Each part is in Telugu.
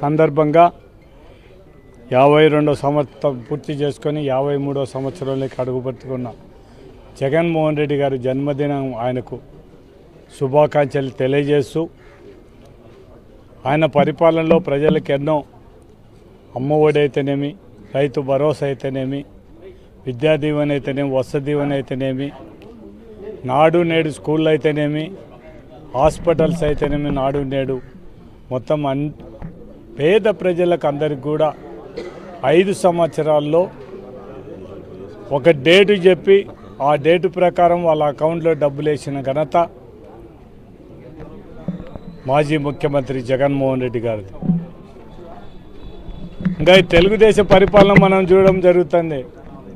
సందర్భంగా 52వ సంవత్సరం పూర్తి చేసుకొని 53వ సంవత్సరంలోకి అడుగుపెట్టుకున్న జగన్మోహన్ రెడ్డి గారి జన్మదినం ఆయనకు శుభాకాంక్షలు తెలియజేస్తూ ఆయన పరిపాలనలో ప్రజలకు ఎన్నో అమ్మఒడి అయితేనేమి, రైతు భరోసా అయితేనేమి, విద్యా దీవెన అయితేనేమి, వసతి దీవెన అయితేనేమి, నాడు నేడు స్కూళ్ళు అయితేనేమి, హాస్పిటల్స్ అయితేనేమి, నాడు నేడు మొత్తం పేద ప్రజలకు అందరికి కూడా 5 సంవత్సరాల్లో ఒక డేటు చెప్పి ఆ డేటు ప్రకారం వాళ్ళ అకౌంట్లో డబ్బులు వేసిన ఘనత మాజీ ముఖ్యమంత్రి జగన్మోహన్ రెడ్డి గారిది. ఇంకా ఈ తెలుగుదేశం పరిపాలన మనం చూడడం జరుగుతుంది.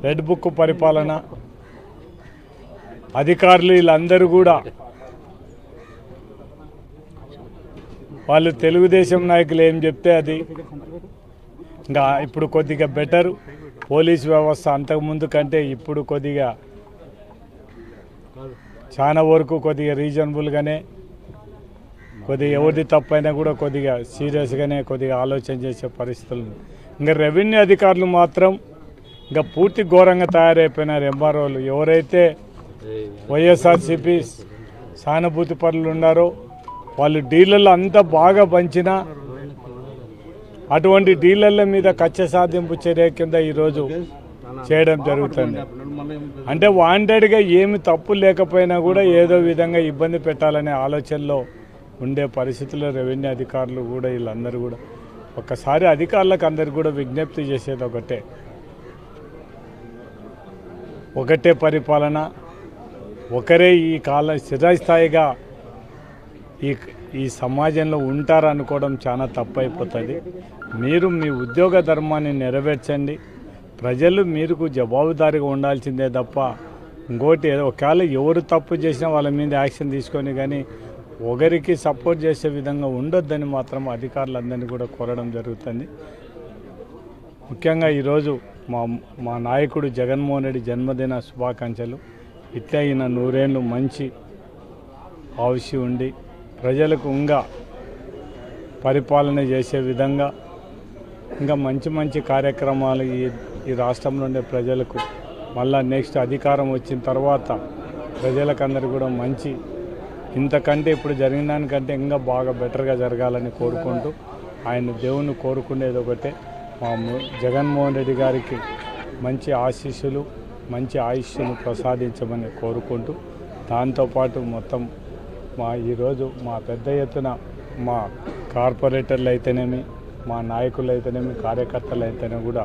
రెడ్ బుక్ పరిపాలన, అధికారులు వీళ్ళందరూ కూడా వాళ్ళు తెలుగుదేశం నాయకులు ఏం చెప్తే అది. ఇంకా ఇప్పుడు కొద్దిగా బెటర్ పోలీస్ వ్యవస్థ, అంతకుముందు కంటే ఇప్పుడు కొద్దిగా చాలా వరకు కొద్దిగా రీజనబుల్గానే, కొద్దిగా ఎవరిది తప్పైనా కూడా కొద్దిగా సీరియస్గానే కొద్దిగా ఆలోచన చేసే పరిస్థితులు. ఇంకా రెవెన్యూ అధికారులు మాత్రం ఇంకా పూర్తి ఘోరంగా తయారైపోయినారు. ఎంఆర్ఓలు ఎవరైతే వైఎస్ఆర్సీపీ సానుభూతి పరులు ఉన్నారో వాళ్ళు డీలర్లు అంతా బాగా పంచినా అటువంటి డీలర్ల మీద కక్ష సాధింపు చర్య కింద ఈరోజు చేయడం జరుగుతుంది. అంటే వాంటెడ్గా ఏమి తప్పు లేకపోయినా కూడా ఏదో విధంగా ఇబ్బంది పెట్టాలనే ఆలోచనలో ఉండే పరిస్థితుల్లో రెవెన్యూ అధికారులు కూడా వీళ్ళందరూ కూడా ఒక్కసారి అధికారులకు అందరికీ కూడా విజ్ఞప్తి చేసేది ఒకటే పరిపాలన, ఒకరే ఈ స్థిరస్థాయిగా ఈ సమాజంలో ఉంటారనుకోవడం చాలా తప్పైపోతుంది. మీరు మీ ఉద్యోగ ధర్మాన్ని నెరవేర్చండి. ప్రజలు మీకు జవాబుదారీగా ఉండాల్సిందే తప్ప ఇంకోటి ఒకవేళ ఎవరు తప్పు చేసినా వాళ్ళ మీద యాక్షన్ తీసుకొని కానీ ఒకరికి సపోర్ట్ చేసే విధంగా ఉండొద్దని మాత్రం అధికారులందరినీ కూడా కోరడం జరుగుతుంది. ముఖ్యంగా ఈరోజు మా నాయకుడు జగన్మోహన్ రెడ్డి జన్మదిన శుభాకాంక్షలు. ఇట్లా ఈయన 100 ఏళ్ళు మంచి ఆయుష్యం ఉండి ప్రజలకు ఇంకా పరిపాలన చేసే విధంగా ఇంకా మంచి కార్యక్రమాలు ఈ రాష్ట్రంలో ఉండే ప్రజలకు మళ్ళా నెక్స్ట్ అధికారం వచ్చిన తర్వాత ప్రజలకందరూ కూడా మంచి ఇంతకంటే ఇప్పుడు జరిగిన దానికంటే ఇంకా బాగా బెటర్గా జరగాలని కోరుకుంటూ ఆయన దేవుని కోరుకునేది ఒకటే, మా జగన్మోహన్ రెడ్డి గారికి మంచి ఆశీస్సులు, మంచి ఆయుష్ను ప్రసాదించమని కోరుకుంటూ దాంతోపాటు మొత్తం ఈరోజు మా పెద్ద ఎత్తున మా కార్పొరేటర్లు అయితేనేమి, మా నాయకులు అయితేనేమి, కార్యకర్తలు అయితేనే కూడా